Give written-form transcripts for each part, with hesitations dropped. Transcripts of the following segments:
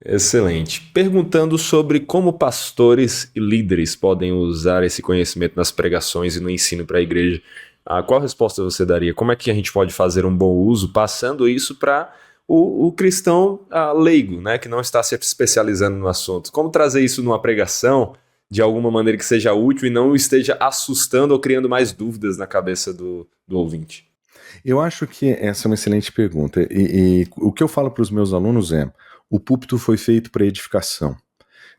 Excelente. Perguntando sobre como pastores e líderes podem usar esse conhecimento nas pregações e no ensino para a igreja, qual resposta você daria? Como é que a gente pode fazer um bom uso, passando isso para o cristão leigo, né, que não está se especializando no assunto? Como trazer isso numa pregação de alguma maneira que seja útil e não esteja assustando ou criando mais dúvidas na cabeça do ouvinte? Eu acho que essa é uma excelente pergunta. E o que eu falo para os meus alunos é: o púlpito foi feito para edificação.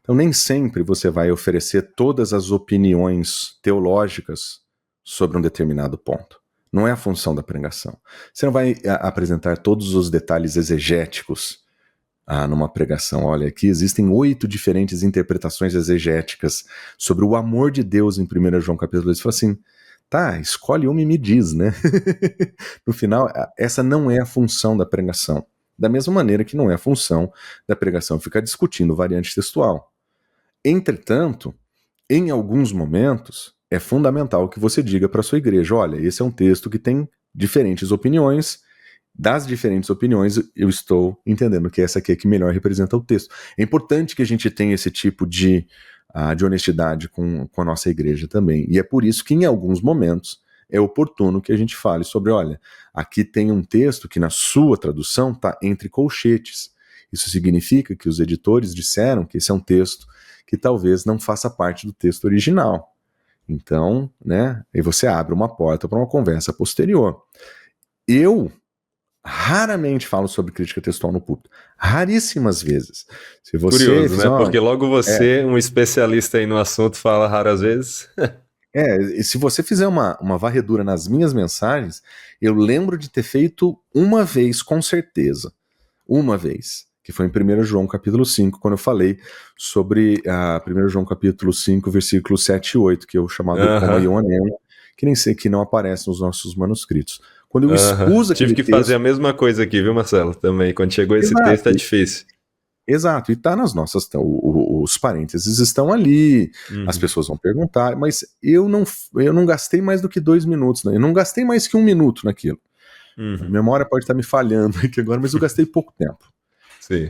Então, nem sempre você vai oferecer todas as opiniões teológicas sobre um determinado ponto. Não é a função da pregação. Você não vai apresentar todos os detalhes exegéticos numa pregação. Olha, aqui existem 8 diferentes interpretações exegéticas sobre o amor de Deus em 1 João capítulo 2. Você fala assim, tá, escolhe uma e me diz, né? No final, essa não é a função da pregação. Da mesma maneira que não é a função da pregação ficar discutindo variante textual. Entretanto, em alguns momentos, é fundamental que você diga para a sua igreja, olha, esse é um texto que tem diferentes opiniões, das diferentes opiniões eu estou entendendo que essa aqui é que melhor representa o texto. É importante que a gente tenha esse tipo de honestidade com a nossa igreja também, e é por isso que em alguns momentos é oportuno que a gente fale sobre, olha, aqui tem um texto que na sua tradução está entre colchetes. Isso significa que os editores disseram que esse é um texto que talvez não faça parte do texto original. Então, né, aí você abre uma porta para uma conversa posterior. Eu raramente falo sobre crítica textual no púlpito. Raríssimas vezes. Se você Curioso, fizer né? Porque logo você, um especialista aí no assunto, fala raras vezes. E se você fizer uma varredura nas minhas mensagens, eu lembro de ter feito uma vez, com certeza. Uma vez. Que foi em 1 João capítulo 5, quando eu falei sobre 1 João capítulo 5, versículos 7 e 8, que é o chamado homoionema, que nem sei que não aparece nos nossos manuscritos. Quando eu expus aquele Tive que fazer a mesma coisa aqui, viu, Marcelo? Também, quando chegou esse texto é difícil. Exato, e tá nas nossas, os parênteses estão ali, as pessoas vão perguntar, mas eu não gastei mais do que 2 minutos, né? Eu não gastei mais que 1 minuto naquilo. A memória pode estar me falhando aqui agora, mas eu gastei pouco tempo. Sim.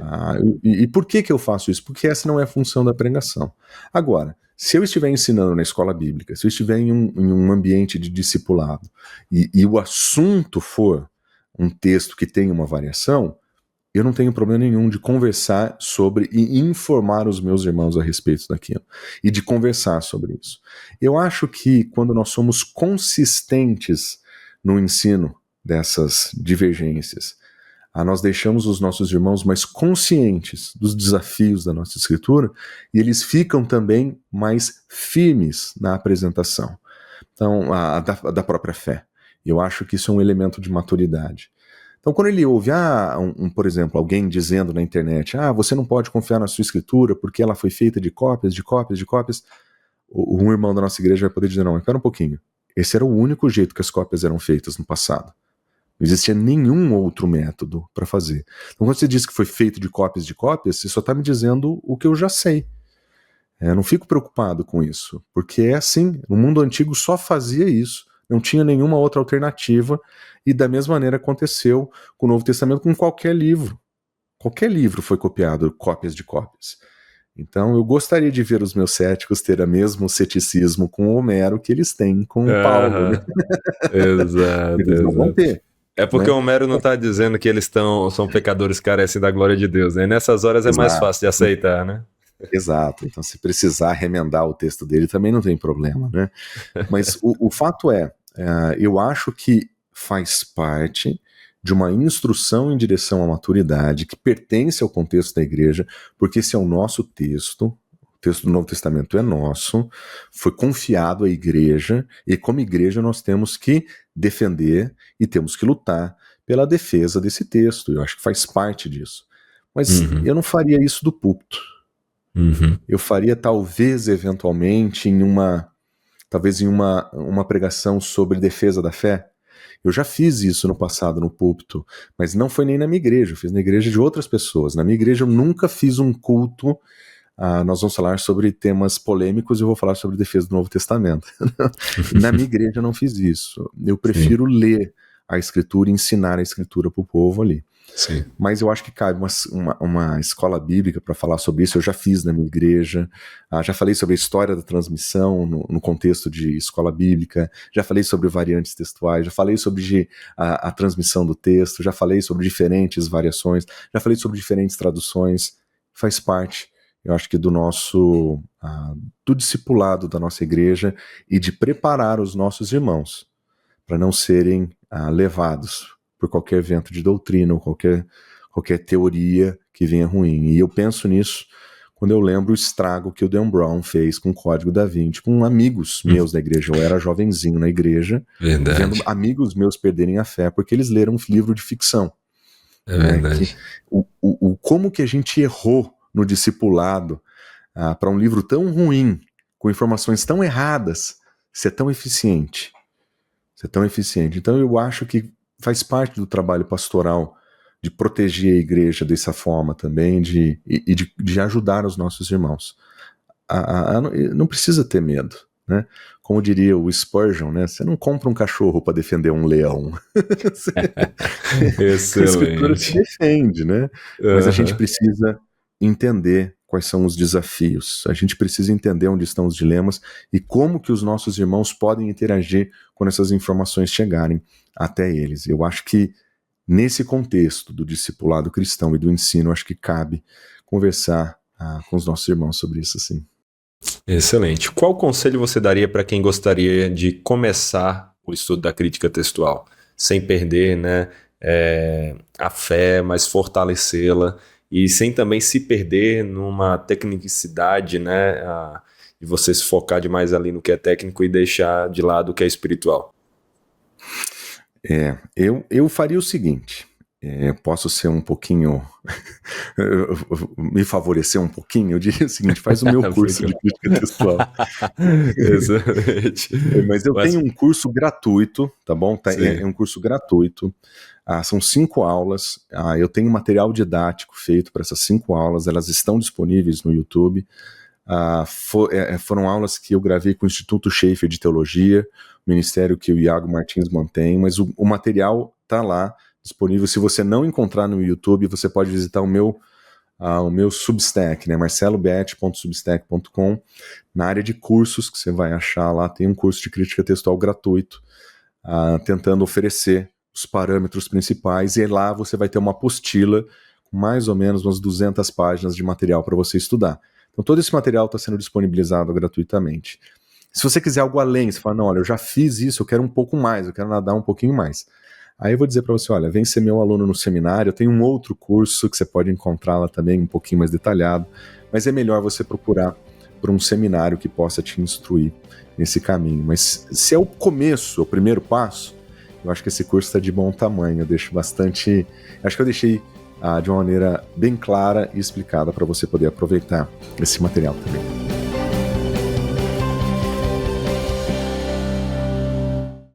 E por que eu faço isso? Porque essa não é a função da pregação. Agora, se eu estiver ensinando na escola bíblica, se eu estiver em um ambiente de discipulado, e o assunto for um texto que tem uma variação, eu não tenho problema nenhum de conversar sobre e informar os meus irmãos a respeito daquilo, e de conversar sobre isso. Eu acho que quando nós somos consistentes no ensino dessas divergências, nós deixamos os nossos irmãos mais conscientes dos desafios da nossa escritura, e eles ficam também mais firmes na apresentação da própria fé. Eu acho que isso é um elemento de maturidade. Então, quando ele ouve, por exemplo, alguém dizendo na internet, você não pode confiar na sua escritura porque ela foi feita de cópias, um irmão da nossa igreja vai poder dizer, não, espera um pouquinho, esse era o único jeito que as cópias eram feitas no passado. Não existia nenhum outro método para fazer. Então, quando você diz que foi feito de cópias, você só está me dizendo o que eu já sei. Eu não fico preocupado com isso, porque é assim, no mundo antigo só fazia isso, não tinha nenhuma outra alternativa, e da mesma maneira aconteceu com o Novo Testamento, com qualquer livro. Qualquer livro foi copiado, cópias de cópias. Então eu gostaria de ver os meus céticos ter o mesmo ceticismo com o Homero que eles têm com o Paulo. Né? Exato, eles não vão ter. É porque o Homero não está dizendo que eles são pecadores que carecem da glória de Deus, né? E nessas horas é mais fácil de aceitar, né? Exato, então se precisar remendar o texto dele também não tem problema, né? Mas o fato eu acho que faz parte de uma instrução em direção à maturidade que pertence ao contexto da igreja, porque esse é o nosso texto, o texto do Novo Testamento é nosso, foi confiado à igreja, e como igreja nós temos que defender e temos que lutar pela defesa desse texto, eu acho que faz parte disso. Mas eu não faria isso do púlpito. Eu faria talvez, eventualmente, em uma pregação sobre defesa da fé. Eu já fiz isso no passado no púlpito, mas não foi nem na minha igreja, eu fiz na igreja de outras pessoas. Na minha igreja eu nunca fiz um culto, nós vamos falar sobre temas polêmicos e eu vou falar sobre defesa do Novo Testamento. Na minha igreja eu não fiz isso. Eu prefiro ler a escritura e ensinar a escritura para o povo ali. Sim. Mas eu acho que cabe uma escola bíblica para falar sobre isso. Eu já fiz na minha igreja, já falei sobre a história da transmissão no contexto de escola bíblica, já falei sobre variantes textuais, já falei sobre a transmissão do texto, já falei sobre diferentes variações, já falei sobre diferentes traduções. Faz parte, eu acho que do nosso do discipulado da nossa igreja e de preparar os nossos irmãos para não serem levados por qualquer vento de doutrina ou qualquer teoria que venha ruim. E eu penso nisso quando eu lembro o estrago que o Dan Brown fez com o Código da Vinci, com amigos meus da igreja. Eu era jovenzinho na igreja, vendo amigos meus perderem a fé porque eles leram um livro de ficção. É verdade. Como que a gente errou no discipulado para um livro tão ruim, com informações tão erradas, ser tão eficiente. Então eu acho que faz parte do trabalho pastoral de proteger a igreja dessa forma também, de ajudar os nossos irmãos. Não precisa ter medo, né? Como diria o Spurgeon, né? Você não compra um cachorro para defender um leão. A escritura se defende, né? Mas a gente precisa entender quais são os desafios. A gente precisa entender onde estão os dilemas e como que os nossos irmãos podem interagir quando essas informações chegarem até eles. Eu acho que nesse contexto do discipulado cristão e do ensino, acho que cabe conversar com os nossos irmãos sobre isso, sim. Excelente. Qual conselho você daria para quem gostaria de começar o estudo da crítica textual, sem perder, né, a fé, mas fortalecê-la, e sem também se perder numa tecnicidade, né, de você se focar demais ali no que é técnico e deixar de lado o que é espiritual? Eu faria o seguinte, posso ser um pouquinho, me favorecer um pouquinho, eu diria o seguinte, faz o meu curso de crítica textual. Exatamente. Mas eu tenho um curso gratuito, tá bom? É um curso gratuito, são 5 aulas, eu tenho material didático feito para essas 5 aulas, elas estão disponíveis no YouTube. Foram aulas que eu gravei com o Instituto Schaefer de Teologia, ministério que o Iago Martins mantém, mas o material está lá disponível. Se você não encontrar no YouTube, você pode visitar o meu Substack, né, marcelobet.substack.com. Na área de cursos que você vai achar lá, tem um curso de crítica textual gratuito, tentando oferecer os parâmetros principais, e lá você vai ter uma apostila com mais ou menos umas 200 páginas de material para você estudar. Então todo esse material está sendo disponibilizado gratuitamente. Se você quiser algo além, você fala, não, olha, eu já fiz isso, eu quero um pouco mais, eu quero nadar um pouquinho mais. Aí eu vou dizer para você, olha, vem ser meu aluno no seminário, eu tenho um outro curso que você pode encontrar lá também, um pouquinho mais detalhado, mas é melhor você procurar por um seminário que possa te instruir nesse caminho. Mas se é o começo, o primeiro passo, eu acho que esse curso está de bom tamanho, acho que eu deixei de uma maneira bem clara e explicada para você poder aproveitar esse material também.